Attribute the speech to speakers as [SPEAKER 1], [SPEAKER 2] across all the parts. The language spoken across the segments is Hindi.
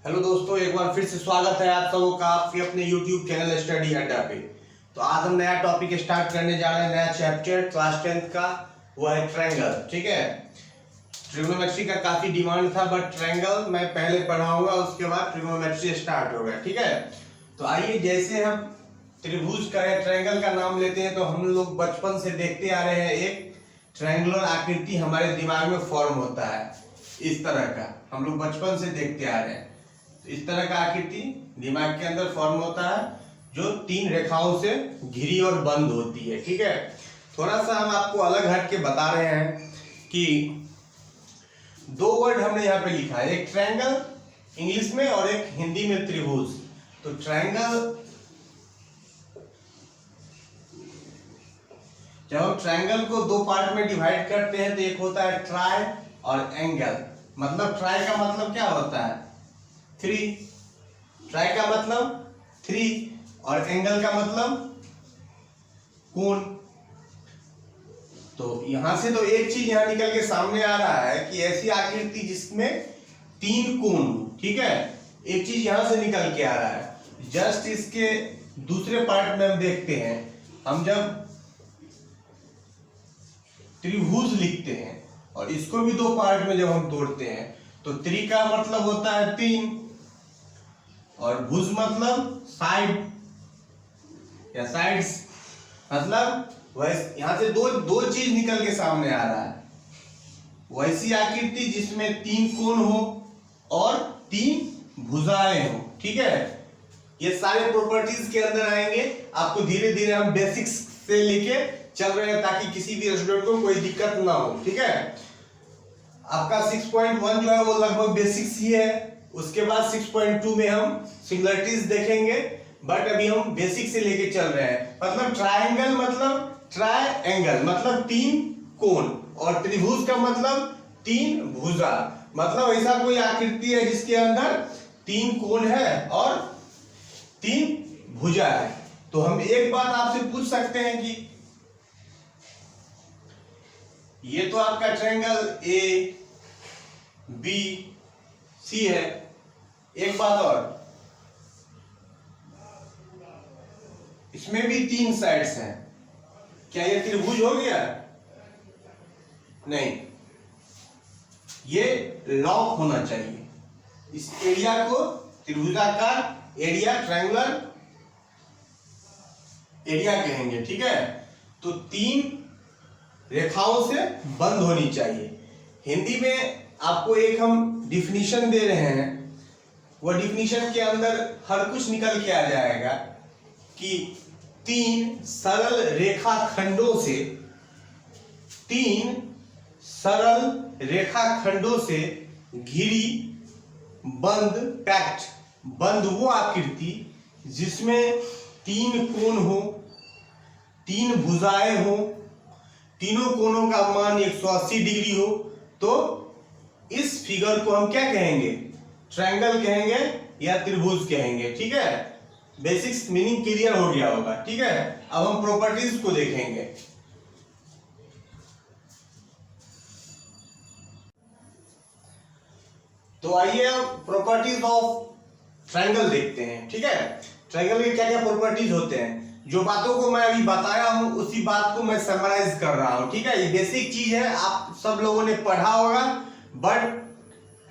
[SPEAKER 1] हेलो दोस्तों, एक बार फिर से स्वागत है आप सबों का आपके अपने YouTube चैनल स्टडी अड्डा पे। तो आज हम नया टॉपिक स्टार्ट करने जा रहे हैं, नया चैप्टर क्लास 10th का, वो है ट्रायंगल। ठीक है, ट्रिग्नोमेट्री का काफी डिमांड था, बट ट्रायंगल मैं पहले पढ़ाऊंगा, उसके बाद ट्रिग्नोमेट्री स्टार्ट होगा। ठीक है, तो आइए, जैसे हम त्रिभुज का या ट्रायंगल का नाम लेते हैं तो हम लोग बचपन से देखते आ रहे हैं, एक ट्रायंगुलर आकृति हमारे दिमाग में फॉर्म होता है। इस तरह का हम लोग बचपन से देखते आ रहे हैं। तो इस तरह का आकृति दिमाग के अंदर फॉर्म होता है, जो तीन रेखाओं से घिरी और बंद होती है। ठीक है, थोड़ा सा हम आपको अलग हट के बता रहे हैं कि दो वर्ड हमने यहाँ पे लिखा है, एक ट्रायंगल इंग्लिश में और एक हिंदी में त्रिभुज। तो ट्रायंगल, जब हम ट्रायंगल को दो पार्ट में डिवाइड करते हैं तो एक होता है ट्राई और एंगल। मतलब ट्राई का मतलब क्या होता है? 3। ट्राई का मतलब 3 और एंगल का मतलब कोण। तो यहां से तो एक चीज यहां निकल के सामने आ रहा है कि ऐसी आकृति जिसमें 3 कोण। ठीक है, एक चीज यहां से निकल के आ रहा है। जस्ट इसके दूसरे पार्ट में हम देखते हैं, हम जब त्रिभुज लिखते हैं और इसको भी दो पार्ट में जब हम तोड़ते हैं तो त्रि का मतलब होता है 3 और भुज मतलब साइड या साइड्स। मतलब वैसे यहां से दो चीज निकल के सामने आ रहा है, वैसी आकृति जिसमें 3 कोण हो और 3 भुजाएं हो। ठीक है, ये सारे प्रॉपर्टीज के अंदर आएंगे। आपको धीरे धीरे हम बेसिक्स से लेके चल रहे हैं ताकि किसी भी स्टूडेंट को कोई दिक्कत ना हो। ठीक है, आपका 6.1 जो है वो लगभग बेसिक्स ही है। उसके बाद 6.2 में हम सिमिलरिटीज देखेंगे, बट अभी हम बेसिक से लेके चल रहे हैं। मतलब ट्रायंगल मतलब ट्रायंगल मतलब 3 कोण और त्रिभुज का मतलब 3 भुजा। मतलब ऐसा कोई आकृति है जिसके अंदर 3 कोण है और 3 भुजा है। तो हम एक बात आपसे पूछ सकते हैं कि ये तो आपका ट्रायंगल ए बी सी है। एक बात और, इसमें भी 3 साइड्स हैं, क्या ये त्रिभुज हो गया? नहीं, ये लॉक होना चाहिए। इस एरिया को त्रिभुजाकार एरिया, ट्रायंगुलर एरिया कहेंगे। ठीक है, तो 3 रेखाओं से बंद होनी चाहिए। हिंदी में आपको एक हम डिफिनीशन दे रहे हैं, वो डिफिनीशन के अंदर हर कुछ निकल के आ जाएगा कि 3 सरल रेखाखंडों से, 3 सरल रेखाखंडों से घिरी बंद, पैक्ट बंद वो आकृति जिसमें 3 कोण हो, 3 भुजाएं हो, तीनों कोणों का मान 180 डिग्री हो। तो इस फिगर को हम क्या कहेंगे? ट्रायंगल कहेंगे या त्रिभुज कहेंगे। ठीक है, बेसिक्स मीनिंग क्लियर हो गया होगा। ठीक है, अब हम प्रॉपर्टीज को देखेंगे। तो आइए अब प्रॉपर्टीज ऑफ ट्रायंगल देखते हैं। ठीक है, ट्रायंगल के क्या क्या प्रॉपर्टीज होते हैं। जो बातों को मैं अभी बताया हूं उसी बात को मैं समराइज कर रहा हूं। ठीक है, ये बेसिक चीज है, आप सब लोगों ने पढ़ा होगा, बट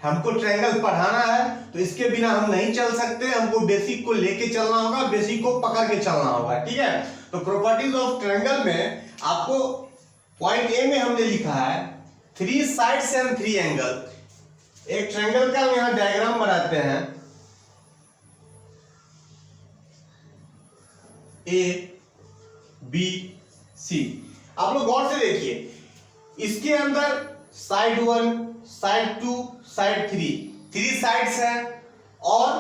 [SPEAKER 1] हमको ट्रायंगल पढ़ाना है तो इसके बिना हम नहीं चल सकते। हमको बेसिक को लेके चलना होगा, बेसिक को पकड़ के चलना होगा। ठीक है, तो प्रॉपर्टीज ऑफ ट्रायंगल में आपको पॉइंट ए में हमने लिखा है 3 साइड्स एंड 3 एंगल। एक ट्रायंगल का हम यहां डायग्राम बनाते हैं, ए बी सी। आप लोग गौर से देखिए, इसके अंदर साइड 1, साइड 2, साइड 3 साइड्स हैं और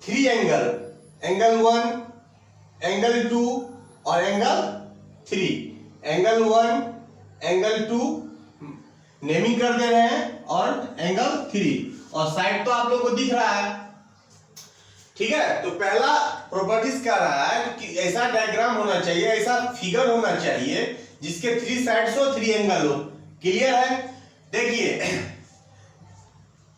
[SPEAKER 1] 3 एंगल, एंगल 1, एंगल 2 और एंगल 3। एंगल 1, एंगल 2 नेमिंग कर दे रहे हैं और एंगल 3, और साइड तो आप लोग को दिख रहा है। ठीक है, तो पहला प्रॉपर्टीज कह रहा है कि ऐसा डायग्राम होना चाहिए, ऐसा फिगर होना चाहिए जिसके 3 साइड्स हो, 3 एंगल हो। क्लियर है? देखिए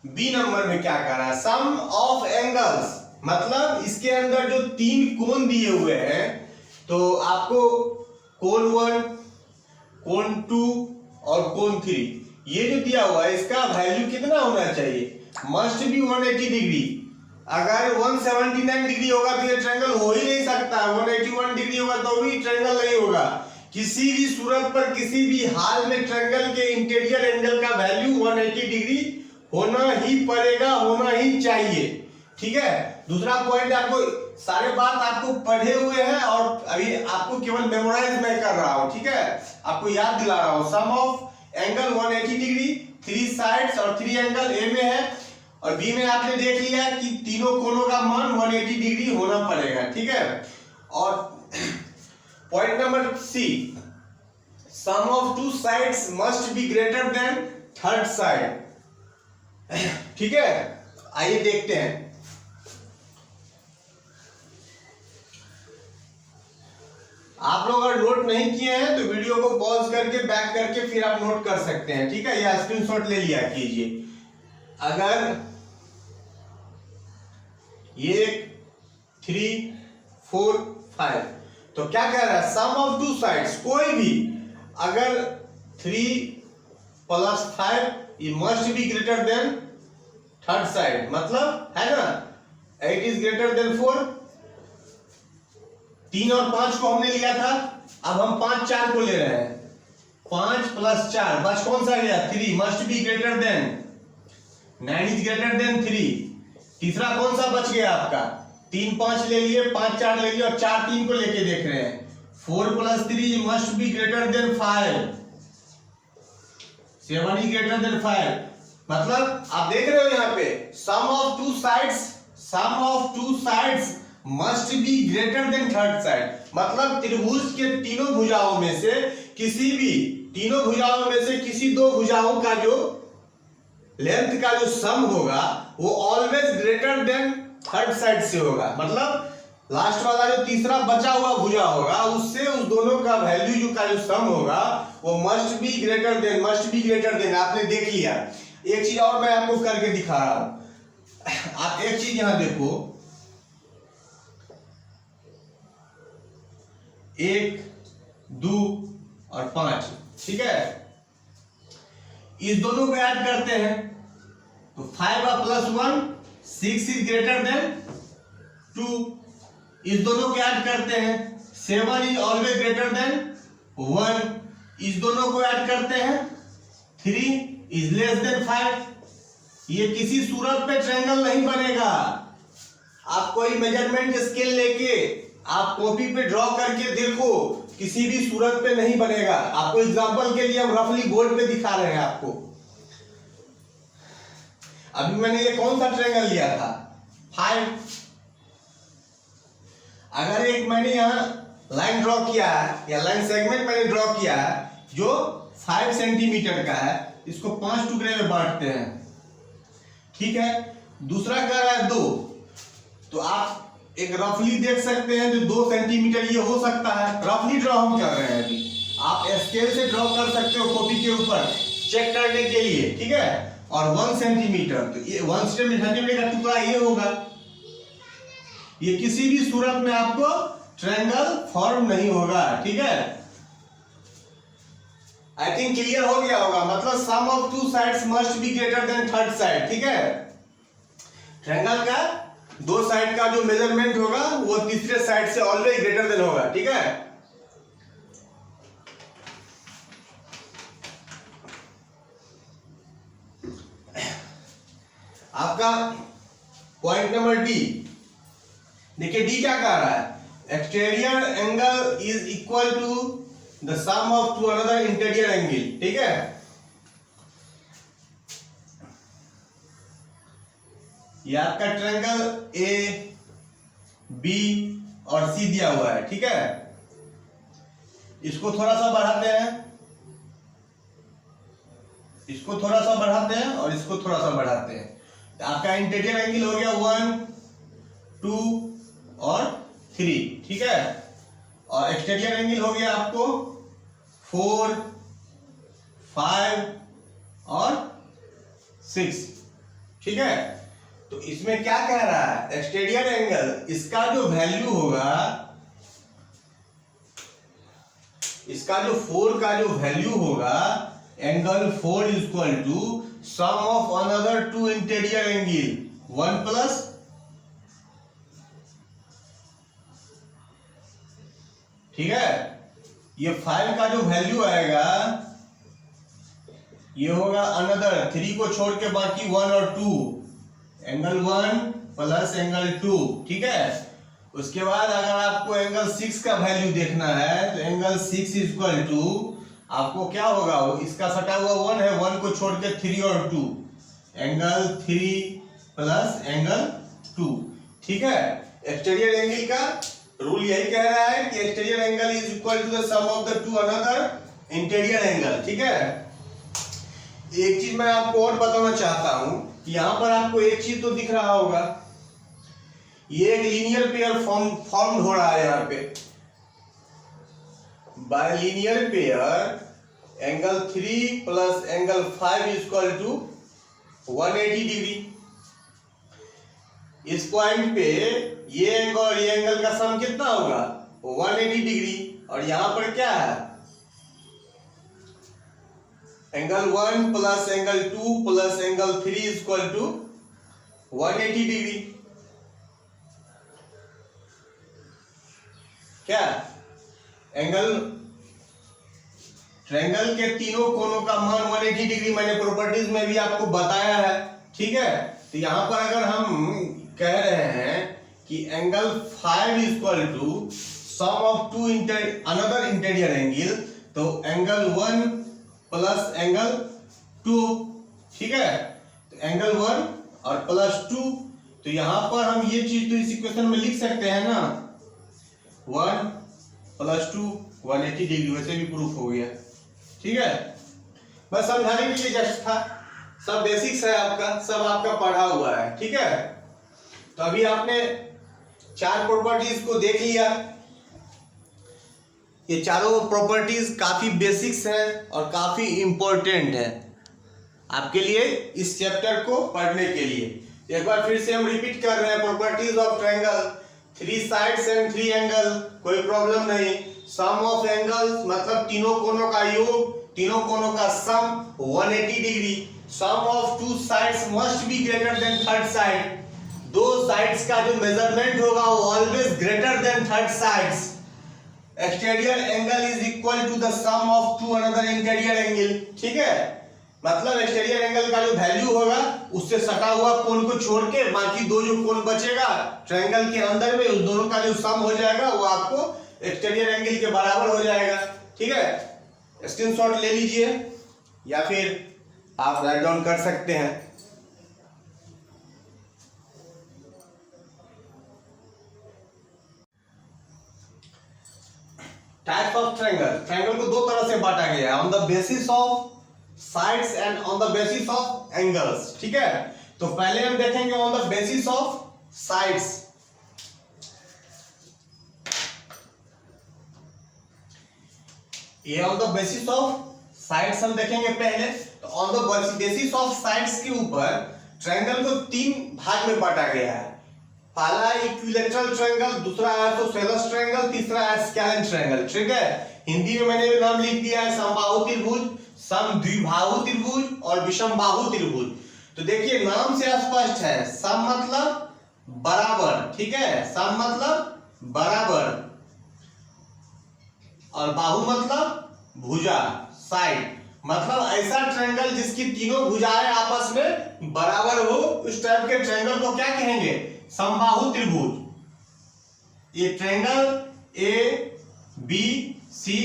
[SPEAKER 1] बी नंबर में क्या कह रहा है, सम ऑफ एंगल्स, मतलब इसके अंदर जो 3 कोण दिए हुए हैं, तो आपको कोण 1, कोण 2 और कोण 3, ये जो दिया हुआ है इसका वैल्यू कितना होना चाहिए, मस्ट बी 180 डिग्री। अगर 179 डिग्री होगा तो ये ट्रायंगल हो ही नहीं सकता, 181 डिग्री होगा तो भी ट्रायंगल नहीं होगा। किसी भी सूरत पर किसी भी हाल में ट्रायंगल के इंटीरियर एंगल का वैल्यू 180 डिग्री होना ही पड़ेगा, होना ही चाहिए। ठीक है, दूसरा पॉइंट, आपको सारे बात आपको पढ़े हुए हैं और अभी आपको केवल मेमोराइज मैं कर रहा हूं। ठीक है, आपको याद दिला रहा हूं। सम ऑफ एंगल 180 डिग्री, 3 साइड्स और 3 एंगल ए में है, और बी में आपने देख लिया कि तीनों कोणों का मान 180 डिग्री होना पड़ेगा। ठीक है, और point number C, sum of 2 sides must be greater than third side. ठीक है, आइए देखते हैं। आप लोग अगर नोट नहीं किए हैं तो वीडियो को पॉज करके बैक करके फिर आप नोट कर सकते हैं। ठीक है, या स्क्रीनशॉट ले लिया कीजिए। अगर ये 3, 4, 5, तो क्या कह रहा है, सम ऑफ 2 साइड्स, कोई भी अगर 3 + 5 ये must be greater than third side, मतलब है ना 8 इज ग्रेटर देन 4। 3 और 5 को हमने लिया था, अब हम 5, 4 को ले रहे हैं। 5 + 4 बच कौन सा गया, 3, must be greater then 9 is greater then 3। तीसरा कौन सा बच गया आपका, 3, 5 ले लिए, 5, 4 ले लिए और 4, 3 को लेके देख रहे हैं। 4 + 3 must be greater than 5, 7 is greater than 5। मतलब आप देख रहे हो यहाँ पे sum of 2 sides must be greater than third side, मतलब त्रिभुज के तीनों भुजाओं में से किसी भी, तीनों भुजाओं में से किसी 2 भुजाओं का जो लेंथ का जो सम होगा वो always greater than third side से होगा। मतलब लास्ट वाला जो तीसरा बचा हुआ भुजा होगा उससे उस दोनों का वैल्यू जो का जो सम होगा वो मस्ट बी ग्रेटर देन। आपने देख लिया। एक चीज और मैं आपको करके दिखा रहा हूं। आप एक चीज यहां देखो, 1, 2 और 5, ठीक है, इस दोनों को ऐड करते हैं तो 5 + 1 6 इज ग्रेटर देन 2। इस दोनों को ऐड करते हैं 7 इज ऑलवेज ग्रेटर देन 1। इस दोनों को ऐड करते हैं 3 इज लेस देन 5। ये किसी सूरत पे ट्रायंगल नहीं बनेगा। आप कोई मेजरमेंट स्केल लेके आप कॉपी पे ड्रॉ करके देखो, किसी भी सूरत पे नहीं बनेगा। आपको एग्जांपल के लिए हम रफली बोर्ड पे दिखा रहे हैं आपको। अभी मैंने ये कौन सा ट्रायंगल लिया था, 5। अगर एक मैंने यहां लाइन ड्रॉ किया है या लाइन सेगमेंट मैंने ड्रॉ किया है जो 5 सेंटीमीटर का है, इसको 5 टुकड़े में बांटते हैं। ठीक है, दूसरा कह रहा है 2, तो आप एक रफली देख सकते हैं जो 2 सेंटीमीटर ये हो सकता है। रफली ड्रॉ हम कर रहे हैं अभी, आप स्केल से ड्रॉ कर सकते हो कॉपी के ऊपर चेक करने के लिए। ठीक है, और 1 सेंटीमीटर, तो ये 1 सेंटीमीटर का टुकड़ा ये होगा। ये किसी भी सूरत में आपको ट्रायंगल फॉर्म नहीं होगा। ठीक है, आई थिंक क्लियर हो गया होगा। मतलब sum of 2 sides must be greater than third side. ठीक है, ट्रायंगल का 2 साइड का जो मेजरमेंट होगा वो तीसरे साइड से ऑलवेज ग्रेटर देन होगा। ठीक है, आपका पॉइंट नंबर डी, देखिए डी क्या कह रहा है, exterior angle is equal to the sum of 2 another interior angle. ठीक है, ये आपका ट्रायंगल ए, बी और सी दिया हुआ है। ठीक है, इसको थोड़ा सा बढ़ाते हैं, इसको थोड़ा सा बढ़ाते हैं और इसको थोड़ा सा बढ़ाते हैं, तो आपका इंटीरियर एंगल हो गया 1, 2 और 3। ठीक है, और एक्सटीरियर एंगल हो गया आपको 4, 5 और 6। ठीक है। तो इसमें क्या कह रहा है, एक्सटीरियर एंगल, इसका जो वैल्यू होगा, इसका जो 4 का जो वैल्यू होगा, angle 4 is equal to sum of another 2 interior angle 1 plus, ठीक है। ये 5 का जो वैल्यू आएगा ये होगा अनदर 3 को छोड़ के बाकी 1 और 2, एंगल 1 प्लस एंगल 2, ठीक है। उसके बाद अगर आपको एंगल 6 का वैल्यू देखना है तो एंगल 6 इज इक्वल टू आपको क्या होगा, इसका सटा हुआ 1 है, 1 को छोड़ के 3 और 2, एंगल 3 प्लस एंगल 2, ठीक है। एक्सटीरियर एंगल का रूल यही कह रहा है कि exterior angle is equal to the sum of the 2 another interior angle, ठीक है। एक चीज मैं आपको और बताना चाहता हूं, यहां पर आपको एक चीज तो दिख रहा होगा, ये एक लीनियर पेयर फॉर्म हो रहा है यहाँ पे, by linear pair angle 3 plus angle 5 is equal to 180 degree. इस पॉइंट पे ये एंगल और ये एंगल का सम कितना होगा, 180 डिग्री, और यहां पर क्या है, angle 1 plus angle 2 plus angle 3 is equal to 180 degree. क्या एंगल ट्रायंगल के तीनों कोनों का मान 180 डिग्री मैंने प्रॉपर्टीज में भी आपको बताया है, ठीक है। तो यहां पर अगर हम कह रहे हैं कि angle 5 is equal to sum of 2 another interior angle, तो एंगल 1 प्लस एंगल 2, ठीक है। तो एंगल 1 और प्लस 2, तो यहां पर हम ये चीज तो इस इक्वेशन में लिख सकते हैं ना, 1 प्लस 2 180 डिग्री, वैसे भी प्रूफ हो गया, ठीक है। बस समझाने के लिए जस्ट था, सब बेसिक्स है आपका, सब आपका पढ़ा हुआ है, ठीक है। तो अभी आपने 4 प्रॉपर्टीज को देख लिया, ये चारों प्रॉपर्टीज काफी बेसिक्स है और काफी इंपॉर्टेंट है आपके लिए इस चैप्टर को पढ़ने के लिए। एक बार फिर से हम रिपीट कर रहे हैं, properties of triangle, 3 sides and 3 angle, कोई प्रॉब्लम नहीं। सम ऑफ एंगल्स मतलब तीनों कोनों का योग, तीनों कोनों का sum 180 degree. Sum of 2 sides must be greater than third side, 2 sides का जो मेजरमेंट होगा वो always greater than third sides. Exterior angle is equal to the sum of 2 another interior angle, ठीक है। मतलब एक्सटीरियर एंगल का जो वैल्यू होगा उससे सटा हुआ कोण को छोड़ के बाकी 2 जो कोण बचेगा ट्रायंगल के अंदर में, उस दोनों का जो सम हो जाएगा वो आपको एक्सटीरियर एंगल के बराबर हो जाएगा, ठीक है। स्क्रीनशॉट ले लीजिए या फिर आप राइट डाउन कर सकते हैं। टाइप्स ऑफ ट्रायंगल, ट्रायंगल को 2 तरह से बांटा गया है, on the basis of sides and on the basis of angles, ठीक है। तो पहले हम देखेंगे on the basis of sides. ये on the basis of sides हम देखेंगे पहले। तो on the basis of sides के ऊपर ट्रायंगल को 3 भाग में बांटा गया है। पहला इक्विलैटरल ट्रायंगल, दूसरा आइसोसेलेस ट्रायंगल, तीसरा स्केलेन ट्रायंगल, ठीक है। हिंदी में मैंने नाम लिख दिया है समबाहु त्रिभुज, समद्विबाहु त्रिभुज और विषमबाहु त्रिभुज। तो देखिए नाम से स्पष्ट है, सम मतलब बराबर, ठीक है, सम मतलब बराबर, और बाहु मतलब भुजा, साइड, मतलब ऐसा ट्रायंगल जिसकी तीनों भुजाएं आपस में बराबर हो, उस टाइप के ट्रायंगल को क्या कहेंगे, समबाहु त्रिभुज। ये ट्रायंगल ए बी सी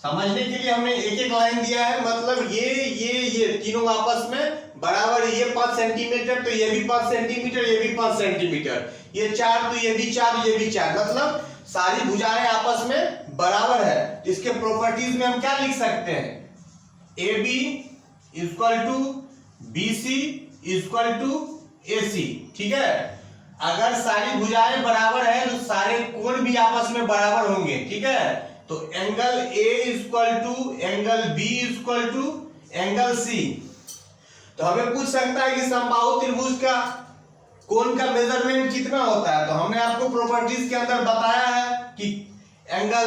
[SPEAKER 1] समझने के लिए हमने एक एक लाइन दिया है, मतलब ये तीनों आपस में बराबर, ये 5 सेंटीमीटर तो ये भी 5 सेंटीमीटर, ये भी 5 सेंटीमीटर, ये 4 तो ये भी 4, ये भी 4, मतलब सारी भुजाएं आपस में बराबर है। इसके प्रॉपर्टीज में हम क्या लिख सकते हैं, A B equal to B C equal to A C, ठीक है। अगर सारी भुजाएं बराबर है तो सारे कोण भी आपस में बराबर होंगे, ठीक है। तो angle A equal to angle B equal to angle C. तो हमें पूछ सकता है कि समबाहु त्रिभुज का कोण का मेजरमेंट कितना होता है। तो हमने आपको प्रॉपर्टीज के अंदर बताया है कि angle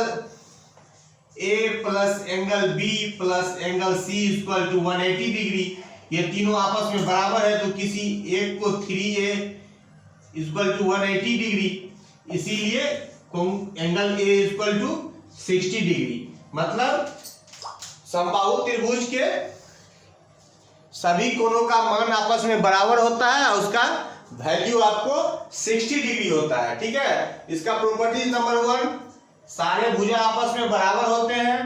[SPEAKER 1] A plus angle B plus angle C equal to 180 degree, ये तीनों आपस में बराबर है, तो किसी एक को 3a इक्वल टू 180 डिग्री, इसीलिए angle A equal to 60 degree. मतलब समबाहु त्रिभुज के सभी कोणों का मान आपस में बराबर होता है और उसका वैल्यू आपको 60 डिग्री होता है। ठीक है, इसका प्रॉपर्टीज नंबर 1, सारे भुजा आपस में बराबर होते हैं,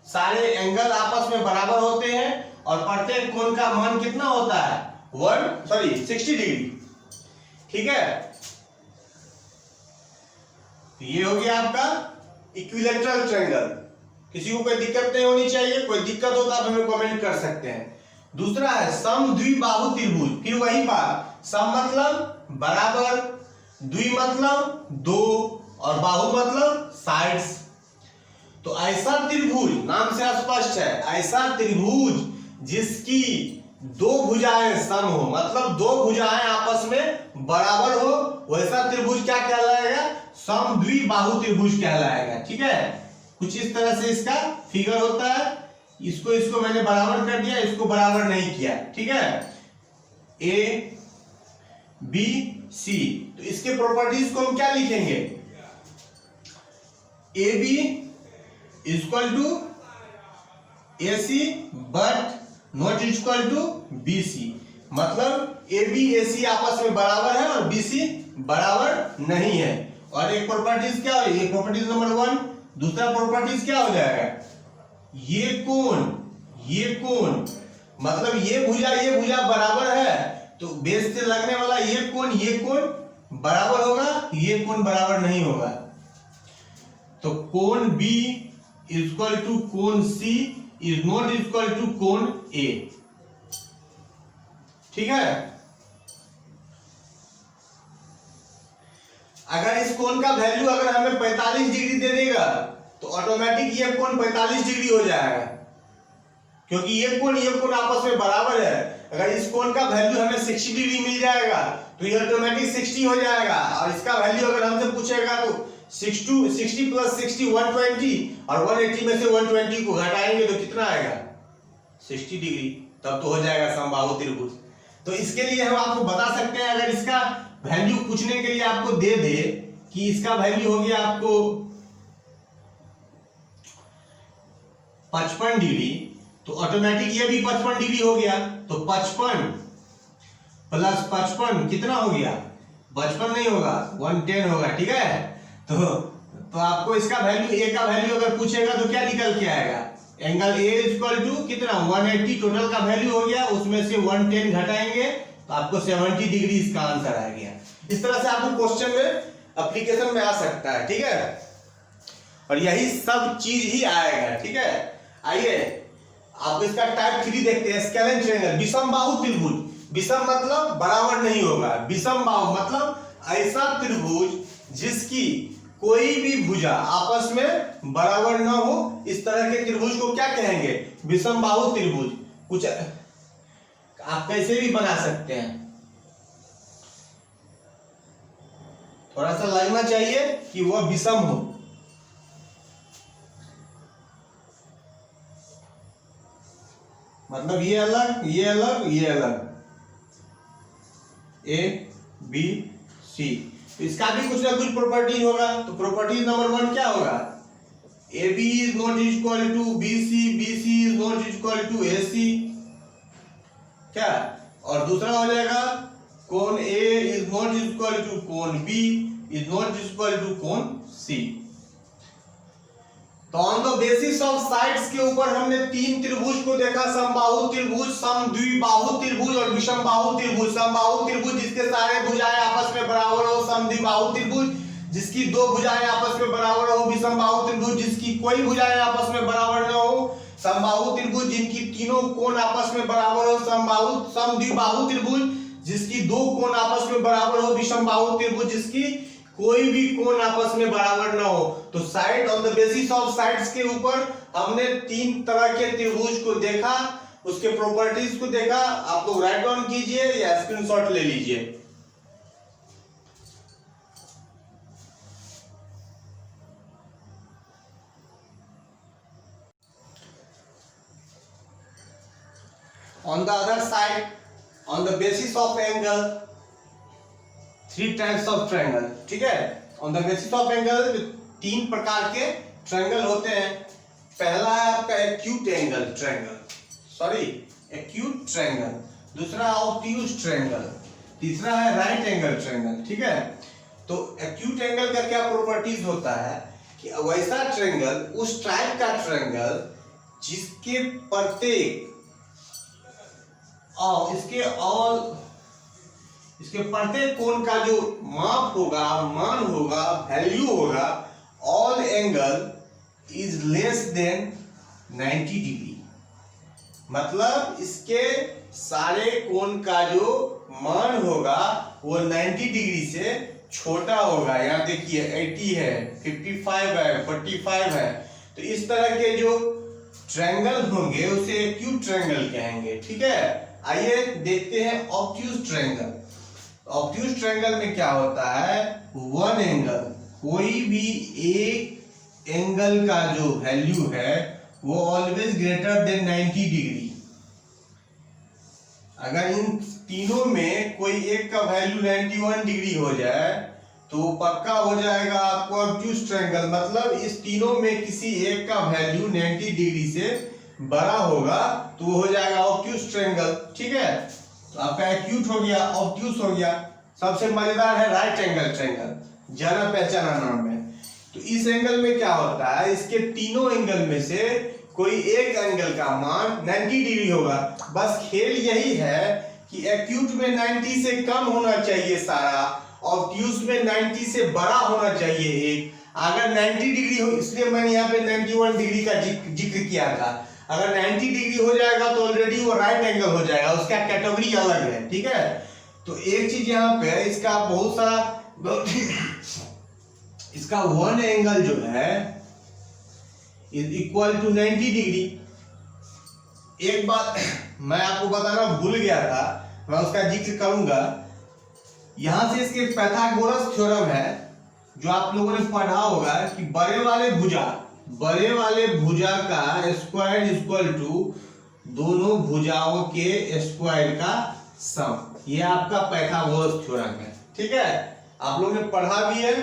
[SPEAKER 1] सारे एंगल आपस में बराबर होते हैं और प्रत्येक कोण का मान कितना होता है 60 डिग्री। ठीक है, ये हो गया आपका इक्विलैटरल ट्रायंगल। किसी को कोई दिक्कत नहीं होनी चाहिए, कोई दिक्कत हो तो आप हमें कमेंट कर सकते हैं। दूसरा है समद्विबाहु त्रिभुज। फिर वही बात, सम मतलब बराबर, द्वि मतलब दो और बाहु मतलब साइड्स। तो ऐसा त्रिभुज, नाम से स्पष्ट है, ऐसा त्रिभुज जिसकी दो भुजाएं सम हो, मतलब दो भुजाएं आपस में बराबर हो, वैसा त्रिभुज क्या कहलाएगा, समद्विबाहु त्रिभुज कहलाएगा। ठीक है, कुछ इस तरह से इसका फिगर होता है। इसको मैंने बराबर कर दिया, इसको बराबर नहीं किया। ठीक है, ए बी सी, तो इसके प्रॉपर्टीज को हम क्या लिखेंगे, A B equal to A C but not equal to B C, मतलब ए बी ए सी आपस में बराबर है और बी सी बराबर नहीं है। और एक प्रॉपर्टीज क्या है, ये प्रॉपर्टीज नंबर 1। दूसरा प्रॉपर्टीज क्या हो जाएगा, ये कोण मतलब ये भुजा बराबर है, तो बेस से लगने वाला ये कोण बराबर होगा, ये कोण बराबर नहीं होगा। तो कोण B इक्वल टू कोण C is not equal to कोण A। ठीक है, अगर इस कोण का वैल्यू अगर हमें 45 डिग्री दे देगा तो ऑटोमेटिक ये कोण 45 डिग्री हो जाएगा, क्योंकि ये कोण आपस में बराबर है। अगर इस कोण का वैल्यू हमें 60 डिग्री मिल जाएगा तो ये ऑटोमेटिक 60 हो जाएगा। और इसका वैल्यू अगर हमसे पूछेगा तो 60 प्लस 60 120, और 180 में से 120 को घटाएंगे तो कितना आएगा 60 डिग्री, तब तो हो जाएगा समबाहु त्रिभुज। तो इसके लिए हम आपको बता सकते हैं, अगर इसका वैल्यू पूछने के लिए आपको दे दे कि इसका वैल्यू हो गया आपको 55 डिग्री, तो ऑटोमेटिक ये भी 55 डिग्री हो गया। तो 55 प्लस 55 कितना हो गया, 55 नहीं होगा 110 होगा। ठीक है, तो आपको इसका वैल्यू, ए का वैल्यू अगर पूछेगा तो क्या निकल के आएगा, एंगल ए इक्वल टू कितना 180 टोटल का वैल्यू हो गया, उसमें से 110 घटाएंगे तो आपको 70 डिग्री इसका आंसर आ गया। इस तरह से आपको क्वेश्चन में एप्लीकेशन में आ सकता है। ठीक है, और यही सब चीज ही आएगा। ठीक है, आइए आप इसका टाइप 3 देखते हैं, स्केलेन ट्रायंगल, विषमबाहु त्रिभुज। विषम मतलब बराबर नहीं होगा, विषमबाहु मतलब ऐसा त्रिभुज जिसकी कोई भी भुजा आपस में बराबर ना हो, इस तरह के त्रिभुज को क्या कहेंगे, विषमबाहु त्रिभुज। कुछ आप कैसे भी बना सकते हैं, थोड़ा सा लगना चाहिए कि वह विषम हो। मतलब ये अलग, ये अलग, ये अलग, ए बी सी, इसका भी कुछ ना कुछ प्रॉपर्टी होगा। तो प्रॉपर्टी नंबर 1 क्या होगा, A B is not equal to B C is not equal to A C, क्या, और दूसरा हो जाएगा कोण A is not equal to कोण B is not equal to कोण सी। तो on the basis of sides के ऊपर हमने 3 त्रिभुज को देखा, समबाहु त्रिभुज, समद्विबाहु त्रिभुज और विषमबाहु त्रिभुज। समबाहु त्रिभुज जिसके सारे भुजाएं आपस में बराबर हो, समद्विबाहु त्रिभुज जिसकी दो भुजाएं आपस में बराबर हो, विषमबाहु त्रिभुज जिसकी कोई भुजाएं आपस में बराबर न हो, समबाहु त्रिभुज जिनकी तीनों कोण आपस में बराबर हो, समद्विबाहु त्रिभुज जिसकी दो कोण आपस में बराबर हो, विषमबाहु त्रिभुज जिसकी कोई भी कोण आपस में बराबर ना हो। तो side, on the basis of sides के ऊपर हमने 3 तरह के त्रिभुज को देखा, उसके प्रॉपर्टीज को देखा, आप लोग राइट डाउन कीजिए या स्क्रीनशॉट ले लीजिए। On the other side, on the basis of angle, three types of triangle, ठीक है। On the basis of angle तीन प्रकार के ट्रायंगल होते हैं। पहला है आपका acute angle triangle, sorry acute triangle, दूसरा ऑब्ट्यूज ट्रायंगल, तीसरा है राइट एंगल ट्रायंगल, ठीक है। तो एक्यूट एंगल का क्या प्रॉपर्टीज होता है कि वैसा ट्रायंगल, उस टाइप का ट्रायंगल जिसके प्रत्येक इसके प्रत्येक कोण का जो माप होगा, मान होगा, वैल्यू होगा, all angle is less than 90 degree. मतलब इसके सारे कोण का जो मान होगा वो 90 डिग्री से छोटा होगा। यहाँ देखिए 80 है, 55 है, 45 है। तो इस तरह के जो ट्रायंगल होंगे उसे एक्यूट ट्रायंगल कहेंगे, ठीक है। आइए देखते हैं ऑब्ट्यूज ट्रायंगल। ऑब्ट्यूज ट्रायंगल में क्या होता है, वन एंगल, कोई भी एक एंगल का जो वैल्यू है वो ऑलवेज ग्रेटर देन 90 डिग्री। अगर इन तीनों में कोई एक का वैल्यू 91 डिग्री हो जाए तो पक्का हो जाएगा आपको ऑब्ट्यूज ट्रायंगल। मतलब इस तीनों में किसी एक का वैल्यू 90 डिग्री से बड़ा होगा तो हो जाएगा ऑब्ट्यूज ट्रायंगल, ठीक है। तो आपका एक्यूट हो गया, ऑब्ट्यूज हो गया। सबसे मजेदार है राइट एंगल ट्रायंगल, जाना पहचाना नाम है। तो इस एंगल में क्या होता है, इसके तीनों एंगल में से कोई एक एंगल का मान 90 डिग्री होगा। बस खेल यही है कि एक्यूट में 90 से कम होना चाहिए सारा, ऑब्ट्यूज में 90 से बड़ा होना चाहिए एक। अगर 90 डिग्री हो, इसलिए मैंने यहाँ पे 91 डिग्री का जिक्र किया था। अगर 90 डिग्री हो जाएगा तो ऑलरेडी वो राइट एंगल हो जाएगा, उसका कैटेगरी अलग है, ठीक है। तो एक चीज यहाँ पे इसका बहुत सारा इसका वन एंगल जो है इज इक्वल टू 90 डिग्री। एक बात मैं आपको बताना भूल गया था, मैं उसका जिक्र करूंगा। यहां से इसके पाइथागोरस थ्योरम है जो आप लोगों ने पढ़ा होगा कि बड़े वाले भुजा का स्क्वायर इक्वल टू दोनों भुजाओं के स्क्वायर का सम। ये आपका पाइथागोरस थ्योरम है, ठीक है। आप लोगों ने पढ़ा भी है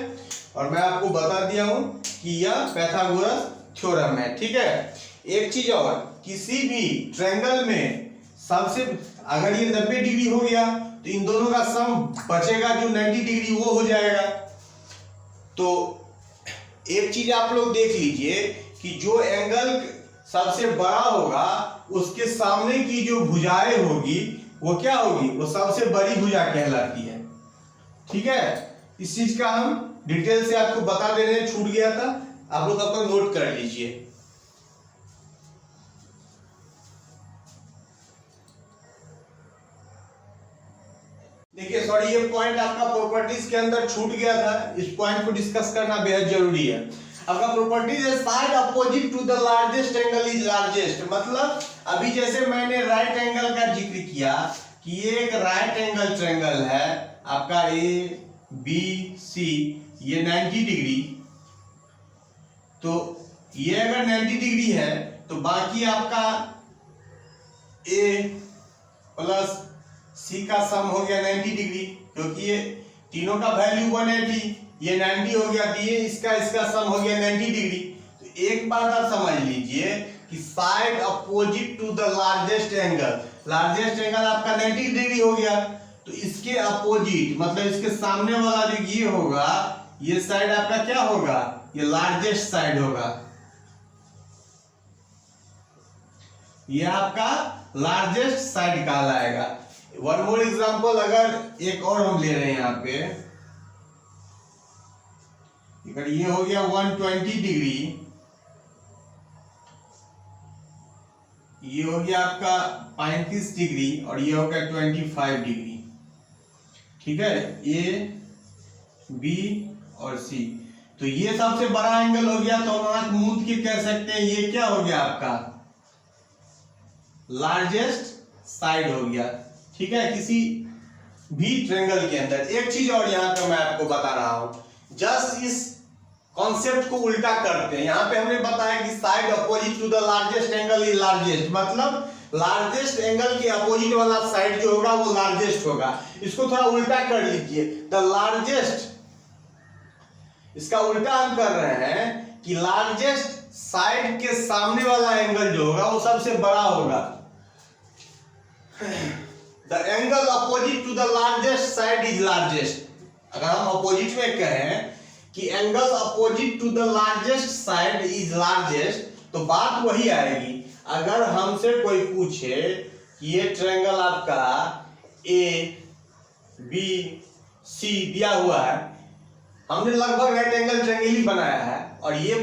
[SPEAKER 1] और मैं आपको बता दिया हूं कि यह पाइथागोरस थ्योरम है, ठीक है। एक चीज और, किसी भी ट्रायंगल में सबसे अगर ये 90 डिग्री हो गया तो इन दोनों का सम बचेगा जो 90 डिग्री वो हो जाएगा। तो एक चीज आप लोग देख लीजिए कि जो एंगल सबसे बड़ा होगा उसके सामने की जो भुजाएं होगी वो क्या होगी, वो सबसे बड़ी भुजा कहलाती है, ठीक है। इस चीज का हम डिटेल से आपको बता दे रहे हैं, छूट गया था, आप लोग अपना नोट कर लीजिए। देखिए सॉरी, ये पॉइंट आपका प्रॉपर्टीज के अंदर छूट गया था, इस पॉइंट को डिस्कस करना बेहद जरूरी है। आपका प्रॉपर्टीज है side opposite to the largest angle is largest. मतलब अभी जैसे मैंने राइट एंगल का जिक्र किया कि ये एक राइट एंगल ट्रायंगल है आपका ए बी सी, ये 90 डिग्री। तो ये अगर 90 डिग्री है तो बाकी आपका ए प्लस सी का सम हो गया 90 डिग्री, क्योंकि ये तीनों का वैल्यू 180, ये 90 हो गया, तो ये इसका सम हो गया 90 डिग्री। तो एक बात आप समझ लीजिए कि side opposite to the largest angle आपका 90 डिग्री हो गया। तो इसके अपोजिट मतलब इसके सामने वाला जो ये होगा, ये साइड आपका क्या होगा, ये लार्जेस्ट साइड होगा, ये आपका लार्जेस्ट साइड कहलाएगा। वन मोर एग्जांपल, अगर एक और हम ले रहे हैं यहाँ पे, अगर ये हो गया 120 डिग्री, ये हो गया आपका 35 डिग्री और ये हो गया 25 डिग्री, ठीक है, ए बी और सी। तो ये सबसे बड़ा एंगल हो गया, तो हम आंख मूंद के कह सकते हैं ये क्या हो गया आपका लार्जेस्ट साइड हो गया, ठीक है, किसी भी ट्रायंगल के अंदर। एक चीज और यहाँ पे मैं आपको बता रहा हूं, जस्ट इस कॉन्सेप्ट को उल्टा करते हैं। यहाँ पे हमने बताया कि side opposite to the largest angle is largest, मतलब लार्जेस्ट एंगल के अपोजिट वाला साइड जो होगा वो लार्जेस्ट होगा। इसको थोड़ा उल्टा कर लीजिए, द लार्जेस्ट, इसका उल्टा हम कर रहे हैं कि लार्जेस्ट साइड के सामने वाला एंगल जो होगा वो सबसे बड़ा होगा। The angle opposite to the largest side is largest. अगर हम अपोजिट में कहें कि angle opposite to the largest side is largest, तो बात वही आएगी। अगर हमसे कोई पूछे कि ये ट्रायंगल आपका ए बी सी दिया हुआ है, हमने लगभग राइट एंगल ट्रायंगल ही बनाया है, और ये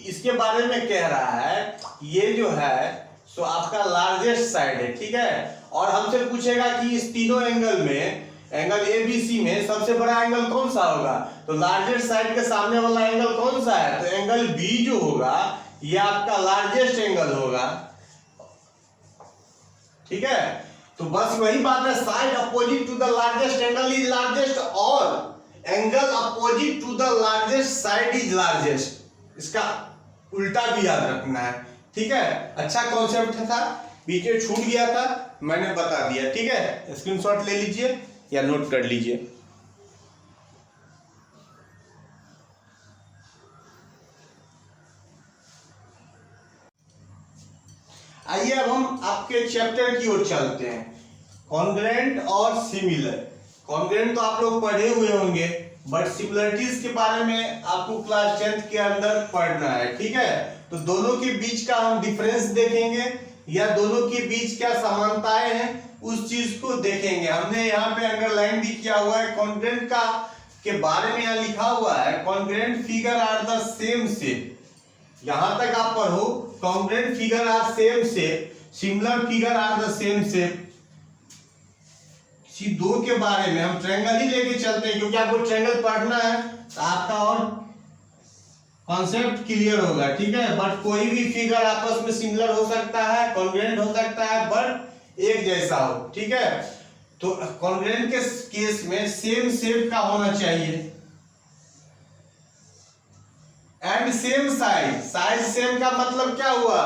[SPEAKER 1] इसके बारे में कह रहा है ये जो है सो आपका लार्जेस्ट साइड है, ठीक है। और हमसे पूछेगा कि इस तीनों एंगल में, एंगल ए बी सी में सबसे बड़ा एंगल कौन सा होगा, तो लार्जेस्ट साइड के सामने वाला एंगल कौन सा है, तो एंगल बी जो होगा ये आपका लार्जेस्ट एंगल होगा, ठीक है। तो बस वही बात है, side opposite to the largest angle is largest और angle opposite to the largest side is largest. इसका उल्टा भी याद रखना है, ठीक है। अच्छा कॉन्सेप्ट था, बीच में छूट गया था, मैंने बता दिया, ठीक है। स्क्रीनशॉट ले लीजिए या नोट कर लीजिए। आइए अब हम आपके चैप्टर की ओर चलते हैं, कॉन्ग्रुएंट और सिमिलर। कॉन्ग्रुएंट तो आप लोग पढ़े हुए होंगे, बट सिमिलरिटीज के बारे में आपको क्लास 10th के अंदर पढ़ना है, ठीक है। तो दोनों के बीच का हम डिफरेंस देखेंगे या दोनों के बीच क्या समानताएं हैं उस चीज को देखेंगे। हमने यहाँ पे अंडरलाइन भी किया हुआ है कॉन्ग्रुएंट का के बारे में, यहाँ लिखा हुआ है congruent figure are the same shape. यहां तक आप पढ़ो, congruent figure are same shape, similar figure are the same shape. इसी दो के बारे में हम ट्रायंगल ही लेके चलते हैं, क्योंकि आपको ट्रायंगल पढ़ना है तो आपका और कॉन्सेप्ट क्लियर होगा, ठीक है। बट कोई भी फिगर आपस में सिमिलर हो सकता है, कॉन्ग्रुएंट हो सकता है, बट एक जैसा हो, ठीक है। तो कॉन्ग्रुएंट के केस में सेम शेप का होना चाहिए and same size. Size same का मतलब क्या हुआ,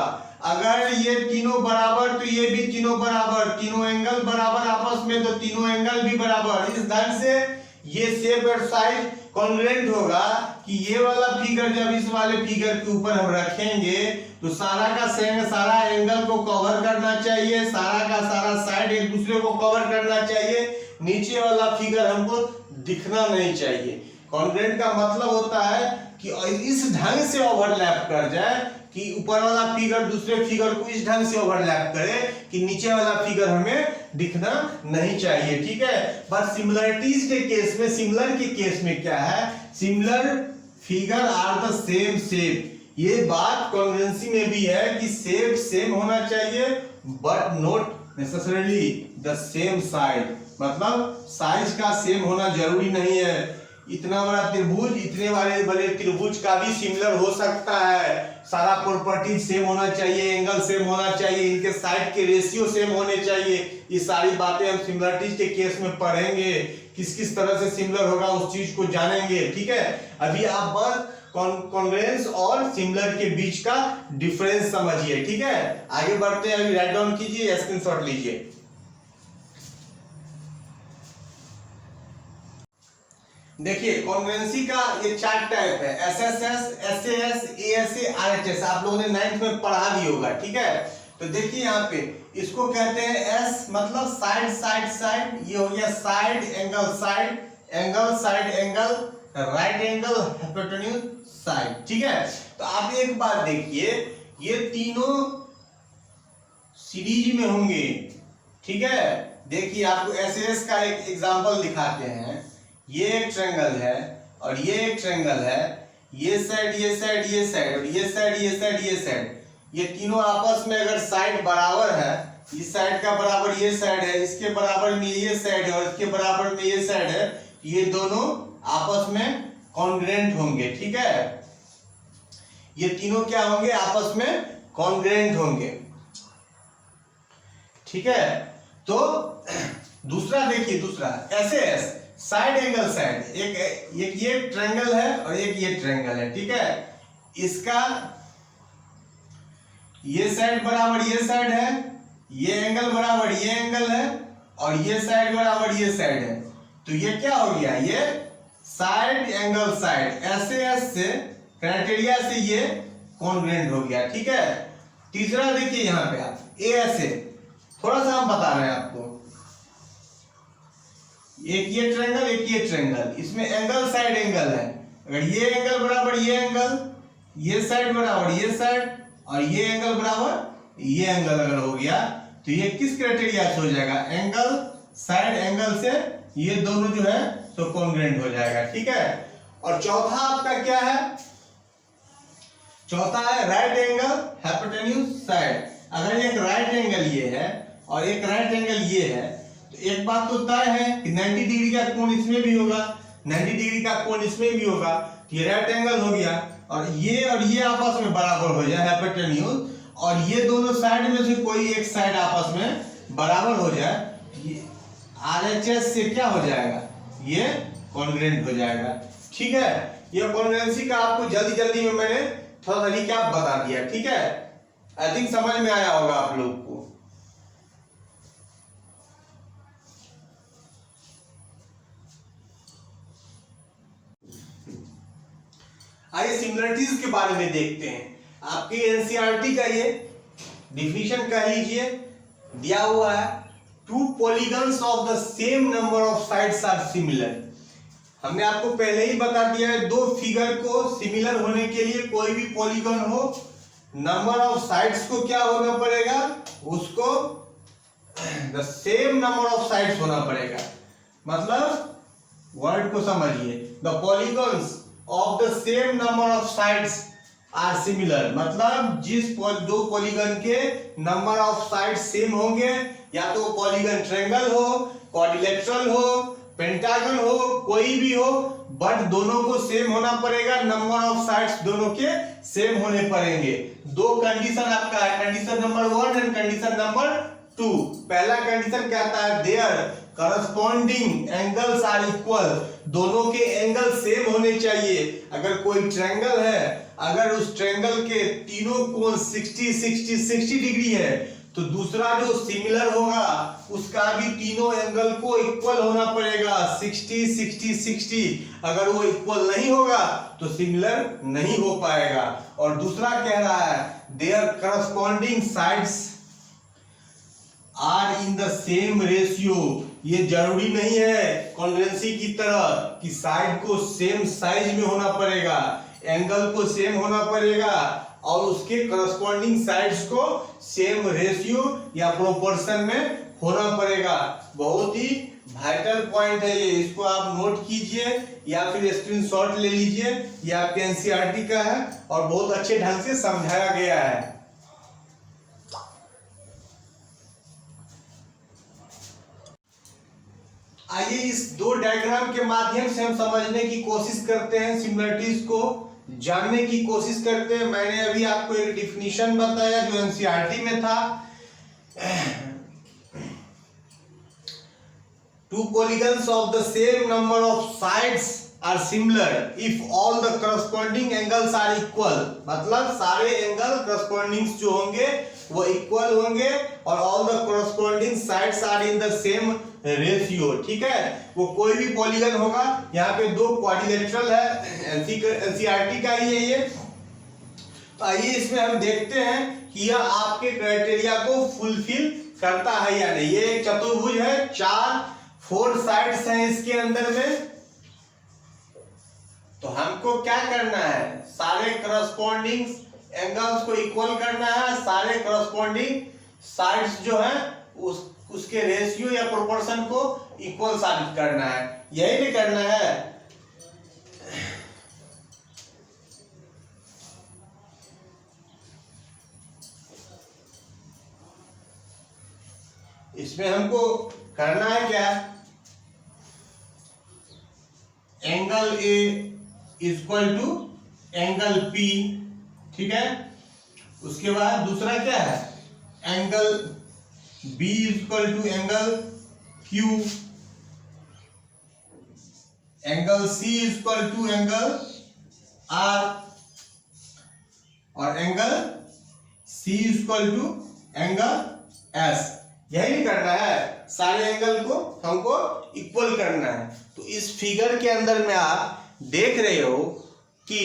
[SPEAKER 1] अगर ये तीनों बराबर तो ये भी तीनों बराबर, तीनों एंगल बराबर आपस में तो तीनों एंगल भी बराबर। इस ढंग से ये शेप और साइज कॉन्ग्रुएंट होगा कि ये वाला फिगर जब इस वाले फिगर के ऊपर हम रखेंगे तो सारा का सारा एंगल को कवर करना चाहिए, सारा का सारा साइड एक दूसरे को कवर करना चाहिए, नीचे वाला फिगर हमको दिखना नहीं चाहिए। कॉन्ग्रुएंट का मतलब होता है कि इस ढंग से ओवरलैप कर जाए कि ऊपर वाला फिगर दूसरे फिगर को इस ढंग से ओवरलैप करे कि नीचे वाला फिगर हमें दिखना नहीं चाहिए, ठीक है। बट सिमिलरिटीज के केस में, सिमिलर के केस में क्या है, similar figure are the same shape. ये बात कॉन्ग्रुएंसी में भी है कि शेप सेम होना चाहिए but not necessarily the same side, मतलब साइज का सेम होना जरूरी नहीं है। इतना बड़ा त्रिभुज इतने बड़े त्रिभुज का भी सिमिलर हो सकता है, सारा प्रॉपर्टी सेम होना चाहिए, एंगल सेम होना चाहिए, इनके साइड के रेशियो सेम होने चाहिए। ये सारी बातें हम सिमिलरिटीज के केस में पढ़ेंगे, किस किस तरह से सिमिलर होगा उस चीज को जानेंगे, ठीक है। अभी आप बस कॉन्ग्रुएंस और सिमिलर के बीच का डिफरेंस समझिए, ठीक है। आगे बढ़ते हैं, अभी राइट डाउन कीजिए, स्क्रीनशॉट लीजिए। देखिए कॉन्ग्रुएंसी का ये चार टाइप है, एसएसएस, एसएएस, एएसए, आरएचएस। आप लोगों ने 9th में पढ़ा भी होगा, ठीक है। तो देखिए यहाँ पे इसको कहते हैं एस मतलब साइड साइड साइड, ये हो गया side angle side, angle side angle, right angle hypotenuse side, ठीक है। तो आप एक बात देखिए, ये तीनों सीरीज में होंगे, ठीक है। देखिए आपको एसएएस का एक एग्जांपल दिखाते हैं। ये एक ट्रायंगल है और ये एक ट्रायंगल है, ये साइड ये साइड ये साइड और ये साइड ये साइड ये साइड, ये तीनों आपस में अगर साइड बराबर है, इस साइड का बराबर ये साइड है, इसके बराबर में ये साइड है और इसके बराबर में ये साइड है, ये दोनों आपस में कॉन्ग्रुएंट होंगे, ठीक है। ये तीनों क्या होंगे, आपस में कॉन्ग्रुएंट होंगे। ठीक है। तो दूसरा देखिए, दूसरा SAS साइड एंगल साइड, एक ये ट्रायंगल है और एक ये ट्रायंगल है, ठीक है। इसका ये साइड बराबर ये साइड है, ये एंगल बराबर ये एंगल है, और ये साइड बराबर ये साइड है। तो ये क्या हो गया, ये साइड एंगल साइड SAS से क्राइटेरिया से ये कॉन्ग्रुएंट हो गया, ठीक है। तीसरा देखिए यहाँ पे आप ASA, थोड़ा सा हम बता रहे हैं आपको, एक ये ट्रायंगल एक ये ट्रायंगल, इसमें एंगल साइड एंगल है। अगर ये एंगल बराबर ये एंगल, ये साइड बराबर ये साइड, और ये एंगल बराबर ये एंगल अगर हो गया, तो ये किस क्राइटेरिया से हो जाएगा, एंगल साइड एंगल से ये दोनों जो है तो कॉन्ग्रुएंट हो जाएगा, ठीक है। और चौथा आपका क्या है, चौथा है राइट एंगल हाइपोटेन्यूज साइड। अगर एक राइट एंगल ये है और एक राइट एंगल ये है, तो एक बात तो तय है कि 90 डिग्री का कोण इसमें भी होगा, 90 डिग्री का कोण इसमें भी होगा, तो ये राइट एंगल हो गया। और ये आपस में बराबर हो जाए हाइपोटेन्यूज, और ये दोनों साइड में से कोई एक साइड आपस में बराबर हो जाए, ये RHS से क्या हो जाएगा, ये कॉन्ग्रुएंट हो जाएगा, ठीक है। ये कॉन्ग्रुएंसी का आपको जल्दी जल्दी में मैंने थोड़ा सा रिकैप बता दिया, ठीक है। आई थिंक समझ में आया होगा आप लोग को। आइए सिमिलरिटीज के बारे में देखते हैं। आपके एनसीईआरटी का ये डिफिनीशन कह लीजिए, दिया हुआ है, two polygons of the same number of sides are similar. हमने आपको पहले ही बता दिया है, दो फिगर को सिमिलर होने के लिए कोई भी पॉलीगन हो, नंबर ऑफ साइड्स को क्या होना पड़ेगा, उसको the same number of sides होना पड़ेगा। मतलब वर्ड को समझिए, the polygons of the same number of sides are similar, मतलब दो पॉलीगन के नंबर ऑफ साइड्स सेम होंगे, या तो पॉलीगन ट्रायंगल हो, क्वाड्रिलेटरल हो, पेंटागन हो, कोई भी हो, बट दोनों को सेम होना पड़ेगा, नंबर ऑफ साइड्स दोनों के सेम होने पड़ेंगे। दो कंडीशन आपका है, condition number 1 and condition number 2। पहला कंडीशन कहता है there corresponding angles are equal, दोनों के एंगल सेम होने चाहिए। अगर कोई ट्रायंगल है, अगर उस ट्रायंगल के तीनों कोण 60 डिग्री है, तो दूसरा जो सिमिलर होगा उसका भी तीनों एंगल को इक्वल होना पड़ेगा, 60। अगर वो इक्वल नहीं होगा तो सिमिलर नहीं हो पाएगा। और दूसरा कह रहा है there corresponding sides are in the same ratio. ये जरूरी नहीं है कॉन्ग्रुएंसी की तरह कि साइड को सेम साइज में होना पड़ेगा, एंगल को सेम होना पड़ेगा, और उसके करस्पॉन्डिंग साइड्स को सेम रेशियो या प्रोपोर्शन में होना पड़ेगा। बहुत ही वाइटल पॉइंट है ये, इसको आप नोट कीजिए या फिर स्क्रीनशॉट ले लीजिए। ये आपके एनसीईआरटी का है और बहुत अच्छे ढंग से समझाया गया है। आइए इस दो डायग्राम के माध्यम से हम समझने की कोशिश करते हैं, सिमिलरिटीज को जानने की कोशिश करते हैं। मैंने अभी आपको एक डिफिनीशन बताया जो एनसीईआरटी में था, two polygons of the same number of sides are similar if all the corresponding angles are equal, मतलब सारे एंगल करस्पॉन्डिंग्स जो होंगे वो इक्वल होंगे, और all the corresponding sides are in the same ratio, ठीक है। वो कोई भी पॉलीगन होगा, यहाँ पे दो क्वाड्रिलेटरल है, एनसीईआरटी का ही है ये। तो आइए इसमें हम देखते हैं कि यह आपके क्राइटेरिया को फुलफिल करता है या नहीं। ये एक चतुर्भुज है, 4 साइड्स हैं इसके अंदर में। तो हमको क्या करना है, सारे करस्पॉन्डिंग एंगल्स को इक्वल करना है, सारे करस्पॉन्डिंग साइड्स जो है उसके रेशियो या प्रोपोर्शन को इक्वल साबित करना है, यही भी करना है। इसमें हमको करना है क्या, angle A equal to angle P, ठीक है। उसके बाद दूसरा क्या है, angle B equal to angle Q, angle C equal to angle R, और angle C equal to angle S। यही नहीं करना है, सारे एंगल को हमको इक्वल करना है। तो इस फिगर के अंदर में आप देख रहे हो कि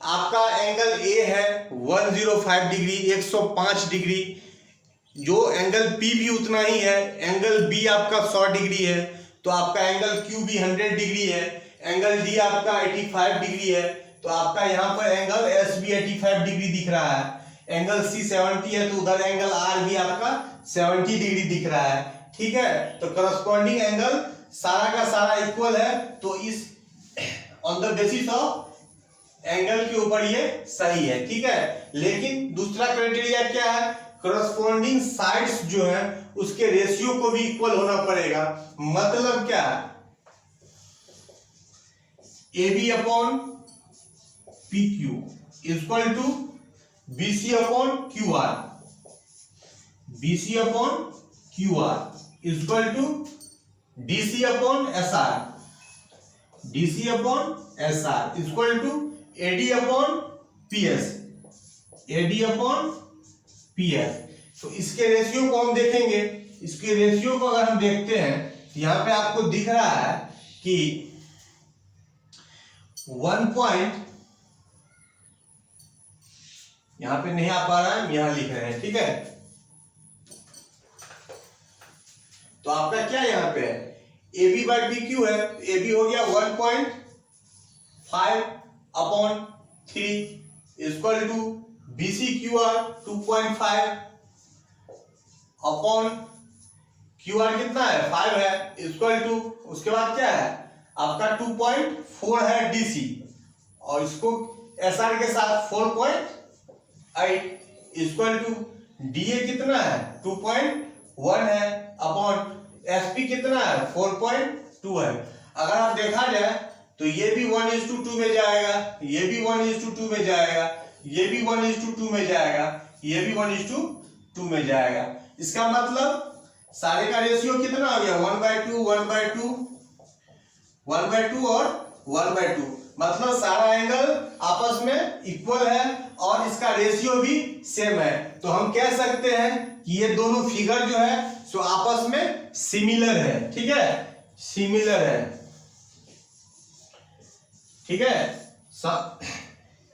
[SPEAKER 1] आपका एंगल A है 105 डिग्री, 105 डिग्री, जो एंगल P भी उतना ही है, एंगल B आपका 100 डिग्री है, तो आपका एंगल Q भी 100 डिग्री है, एंगल D आपका 85 डिग्री है, तो आपका यहाँ पर एंगल S भी 85 डिग्री दिख रहा है, एंगल C 70 है, तो उधर एंगल R भी आपका 70 डिग्री दिख रहा है। ठीक है, तो करस्पॉन्डिंग एंगल सारा का सारा इक्वल है, तो इस on the basis of angle के ऊपर ये सही है। ठीक है, लेकिन दूसरा क्राइटेरिया क्या है, करस्पॉन्डिंग साइड्स जो है उसके रेशियो को भी इक्वल होना पड़ेगा। मतलब क्या है, AB upon PQ equal to BC upon QR, BC upon QR equal to DC upon SR, DC upon SR equal to AD upon PS, AD upon PS। तो इसके रेशियो को हम देखेंगे, इसके रेशियो को अगर हम देखते हैं तो यहाँ पे आपको दिख रहा है कि 1 पॉइंट, यहां पे नहीं आ पा रहा है, यहां लिख रहे हैं। ठीक है, तो आपका क्या यहाँ पे है, AB बाई PQ है, AB हो गया 1.5 upon 3 equal to BCQR 2.5 upon QR कितना है 5 है इक्वल टू, उसके बाद क्या है आपका 2.4 है DC, और इसको SR के साथ 4.8 इक्वल टू DA कितना है 2.1 है अपॉन SP कितना है 4.2 है। अगर आप देखा जाए तो ये भी 1:2 में जाएगा, ये भी 1:2 में जाएगा, ये भी 1:2 में जाएगा, ये भी 1:2 में जाएगा। इसका मतलब सारे का रेशियो कितना हो गया 1/2 1/2 1/2 और 1/2, मतलब सारा एंगल आपस में इक्वल है और इसका रेशियो भी सेम है। तो हम कह सकते हैं कि ये दोनों फिगर जो है सो आपस में सिमिलर है। ठीक है, सिमिलर है। ठीक है,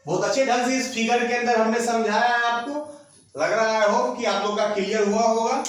[SPEAKER 1] बहुत अच्छे ढंग से इस फिगर के अंदर हमने समझाया है आपको, लग रहा है हो कि आप लोग का क्लियर हुआ होगा।